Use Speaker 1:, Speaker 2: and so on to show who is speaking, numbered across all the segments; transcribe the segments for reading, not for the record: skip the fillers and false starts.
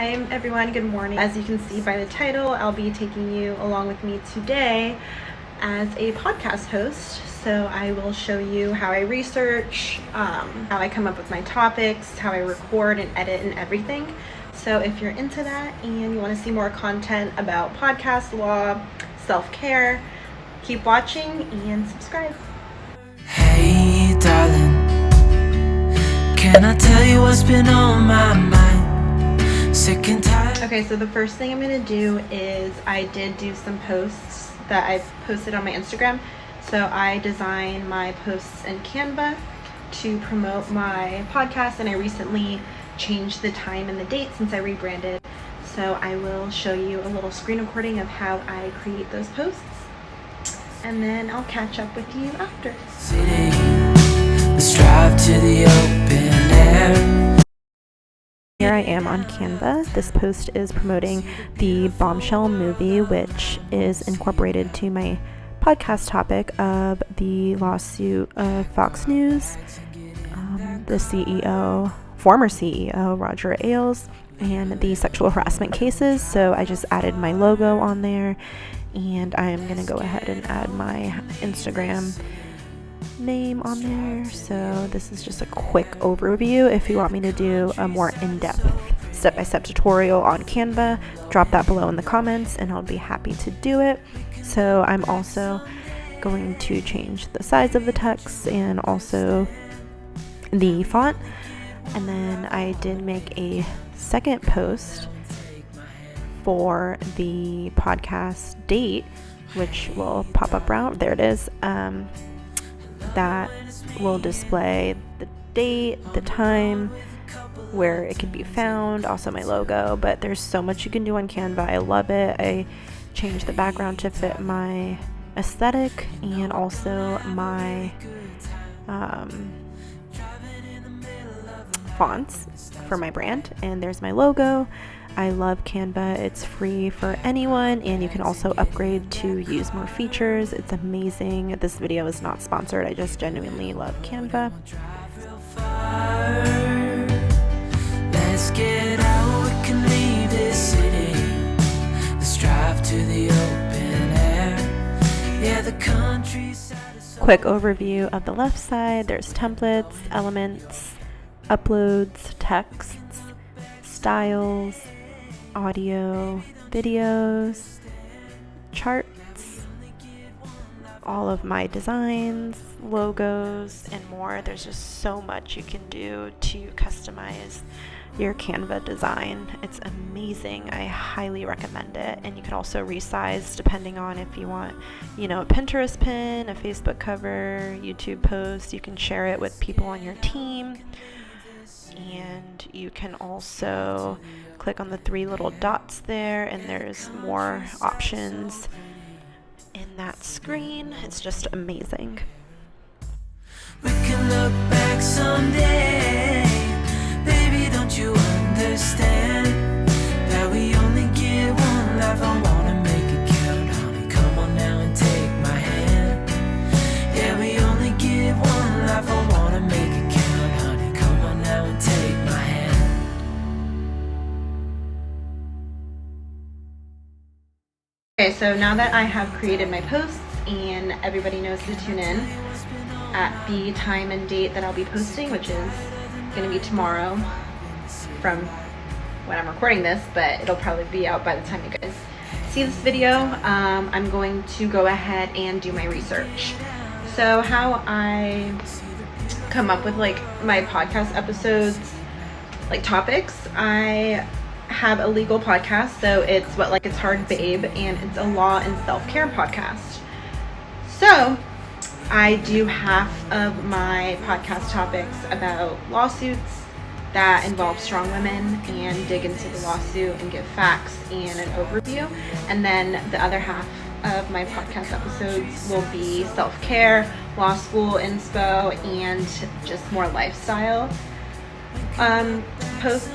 Speaker 1: Hi everyone, good morning. As you can see by the title, I'll be taking you along with me today as a podcast host. So I will show you how I research, how I come up with my topics, how I record and edit and everything. So if you're into that and you want to see more content about podcast, law, self-care, keep watching and subscribe.
Speaker 2: Hey darling, can I tell you what's been on my mind? Sick and tired.
Speaker 1: Okay, so the first thing I'm going to do is I did do some posts that I've posted on my Instagram. So I design my posts in Canva to promote my podcast, and I recently changed the time and the date since I rebranded. So I will show you a little screen recording of how I create those posts, and then I'll catch up with you after.
Speaker 2: Let's drive to the open air.
Speaker 1: Here I am on Canva. This post is promoting the Bombshell movie, which is incorporated to my podcast topic of the lawsuit of Fox News, the former CEO, Roger Ailes, and the sexual harassment cases. So I just added my logo on there, and I'm going to go ahead and add my Instagram name on there. So this is just a quick overview. If you want me to do a more in-depth step-by-step tutorial on Canva, drop that below in the comments and I'll be happy to do it. So I'm also going to change the size of the text and also the font. And then I did make a second post for the podcast date, which will pop up around. There it is. That will display the date, the time, where it can be found, also my logo. But there's so much you can do on Canva. I love it. I changed the background to fit my aesthetic and also my fonts for my brand. And there's my logo. I love Canva. It's free for anyone, and you can also upgrade to use more features. It's amazing. This video is not sponsored. I just genuinely love Canva.
Speaker 2: Let's get out, we can leave this city. Let's drive to the open air. Yeah, the countryside is so
Speaker 1: Quick overview of the left side. There's templates, elements, uploads, texts, styles, audio, videos, charts, all of my designs, logos, and more. There's just so much you can do to customize your Canva design. It's amazing. I highly recommend it. And you can also resize depending on if you want, a Pinterest pin, a Facebook cover, YouTube post. You can share it with people on your team. And you can also click on the 3 little dots there, and there's more options in that screen. It's just amazing.
Speaker 2: we can look back someday. Baby, don't you understand that we only get one life? I wanna make it count, honey. Come on now and take my hand. Yeah, we only get one life. I wanna make it count, honey. Come on now and take my hand.
Speaker 1: Okay, so now that I have created my posts and everybody knows to tune in at the time and date that I'll be posting, which is going to be tomorrow from when I'm recording this, but it'll probably be out by the time you guys see this video. I'm going to go ahead and do my research. So how I come up with my podcast episodes, topics, I have a legal podcast, so it's It's Hard Babe, and it's a law and self-care podcast. So I do half of my podcast topics about lawsuits that involve strong women and dig into the lawsuit and give facts and an overview, and then the other half of my podcast episodes will be self-care, law school inspo, and just more lifestyle posts.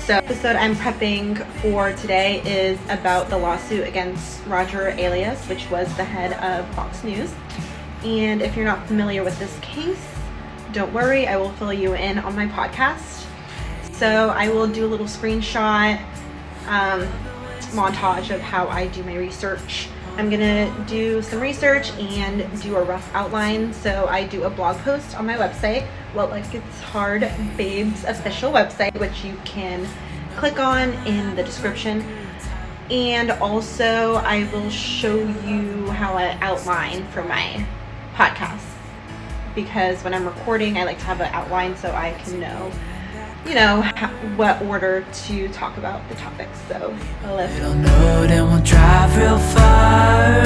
Speaker 1: So the episode I'm prepping for today is about the lawsuit against Roger Ailes, which was the head of Fox News. And if you're not familiar with this case, don't worry, I will fill you in on my podcast. So I will do a little screenshot montage of how I do my research. I'm gonna do some research and do a rough outline. So I do a blog post on my website, What Life Gets Hard Babe's official website, which you can click on in the description. And also I will show you how I outline for my podcast, because when I'm recording I like to have an outline so I can know, what order to talk about the topics. So let's
Speaker 2: know, then we'll drive real far.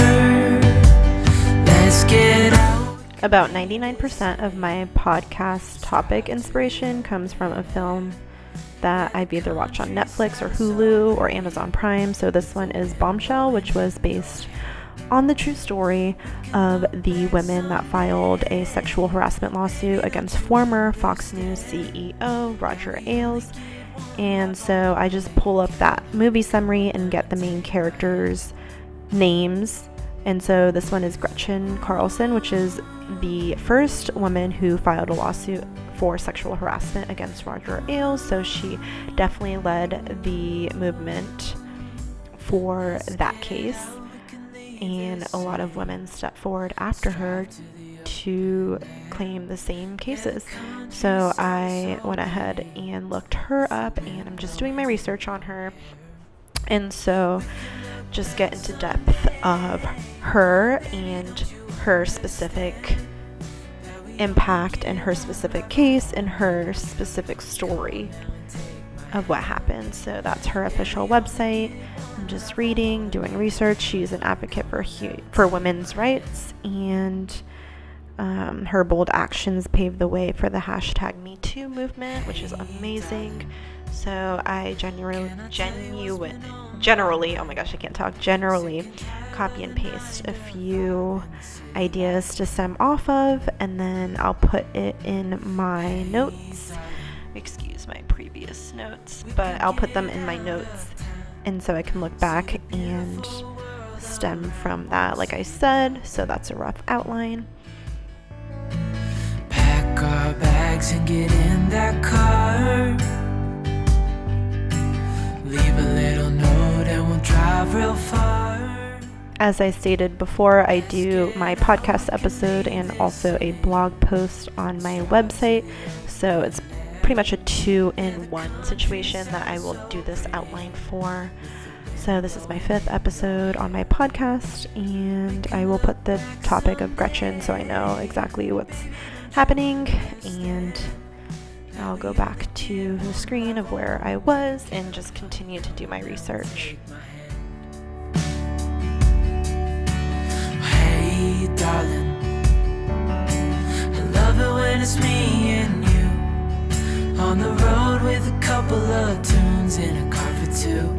Speaker 2: Let's get out.
Speaker 1: About 99% of my podcast topic inspiration comes from a film that I've either watched on Netflix or Hulu or Amazon Prime. So this one is Bombshell, which was based on the true story of the women that filed a sexual harassment lawsuit against former Fox News CEO Roger Ailes. And so I just pull up that movie summary and get the main characters' names. And so this one is Gretchen Carlson, which is the first woman who filed a lawsuit for sexual harassment against Roger Ailes. So she definitely led the movement for that case. And a lot of women stepped forward after her to claim the same cases. So I went ahead and looked her up, and I'm just doing my research on her. And so just get into depth of her and her specific impact and her specific case and her specific story of what happened. So that's her official website. I'm just reading, doing research. She's an advocate for women's rights, and her bold actions paved the way for the #MeToo movement, which is amazing. So I generally copy and paste a few ideas to stem off of, and then I'll put it in my notes. Excuse my previous notes, but I'll put them in my notes, and so I can look back and stem from that, like I said. So that's a rough outline.
Speaker 2: Pack our bags and get in that car. Leave a little note and we'll drive real far.
Speaker 1: As I stated before, I do my podcast episode and also a blog post on my website. So it's pretty much a 2-in-1 situation that I will do this outline for. So this is my 5th episode on my podcast, and I will put the topic of Gretchen so I know exactly what's happening, and I'll go back to the screen of where I was and just continue to do my research.
Speaker 2: Hey darling, I love it when it's me and you on the road with a couple of tunes in a car for two.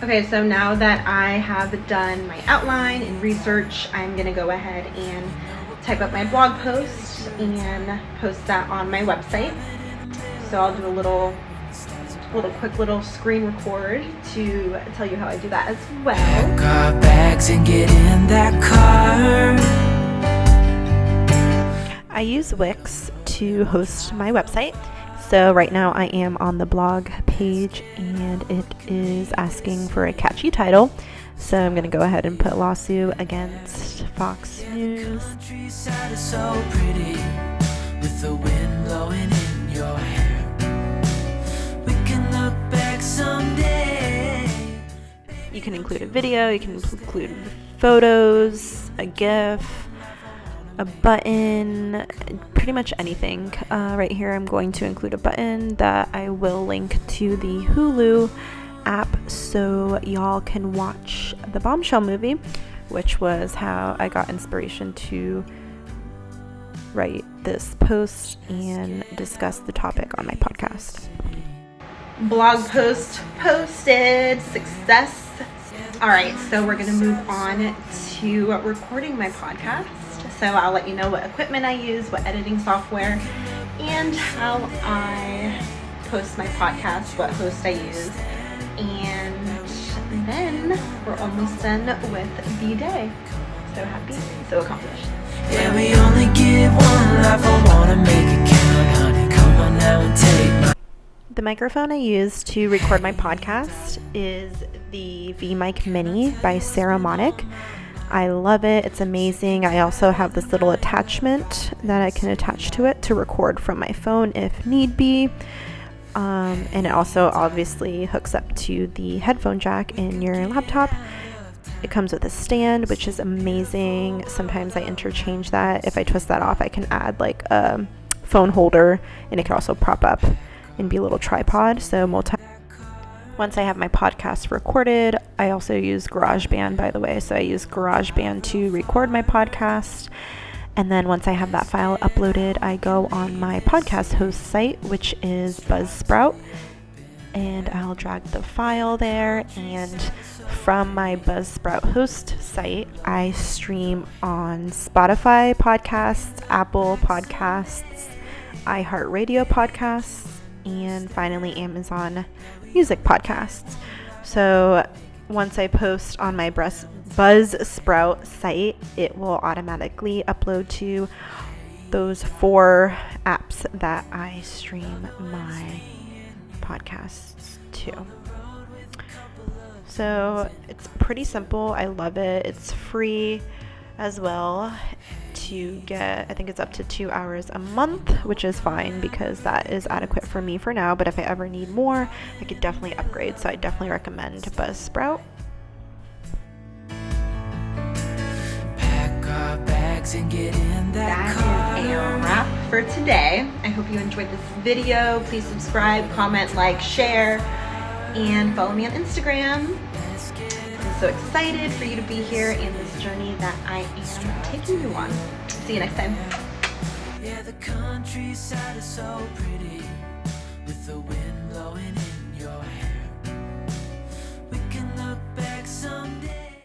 Speaker 1: Okay, so now that I have done my outline and research, I'm gonna go ahead and type up my blog post and post that on my website. So I'll do a quick little screen record to tell you how I do that as well.
Speaker 2: Pack our bags and get in that car.
Speaker 1: I use Wix to host my website. So right now I am on the blog page, and it is asking for a catchy title. So I'm going to go ahead and put lawsuit against Fox News.
Speaker 2: Countryside is so pretty with the wind blowing in your hair. We can look back someday.
Speaker 1: You can include a video, you can include photos, a GIF, a button, pretty much anything. Right here I'm going to include a button that I will link to the Hulu app so y'all can watch the Bombshell movie, which was how I got inspiration to write this post and discuss the topic on my podcast. Blog post posted. Success. Alright, so we're going to move on to recording my podcast. So I'll let you know what equipment I use, what editing software, and how I post my podcast, what host I use. And then we're almost done with the day. So happy, so accomplished.
Speaker 2: Yeah, we only get one life, I wanna make it count, honey. Come on now and take my...
Speaker 1: The microphone I use to record my podcast is the vmic mini by Saramonic. I love it. It's amazing. I also have this little attachment that I can attach to it to record from my phone if need be. And it also obviously hooks up to the headphone jack in your laptop. It comes with a stand, which is amazing. Sometimes I interchange that. If I twist that off, I can add like a phone holder, and it can also prop up and be a little tripod. So once I have my podcast recorded, I also use GarageBand, by the way. So I use GarageBand to record my podcast. And then once I have that file uploaded, I go on my podcast host site, which is Buzzsprout. And I'll drag the file there. And from my Buzzsprout host site, I stream on Spotify podcasts, Apple podcasts, iHeartRadio podcasts, and finally Amazon Music podcasts. So once I post on my Buzzsprout site, it will automatically upload to those 4 apps that I stream my podcasts to. So it's pretty simple. I love it. It's free as well to get. I think it's up to 2 hours a month, which is fine because that is adequate for me for now. But if I ever need more, I could definitely upgrade. So I definitely recommend Buzzsprout.
Speaker 2: Pack our bags and get in that car.
Speaker 1: That is a wrap for today. I hope you enjoyed this video. Please subscribe, comment, like, share, and follow me on Instagram. I'm so excited for you to be here in this journey that I am taking you on. See you next time.
Speaker 2: Yeah, the countryside is so pretty.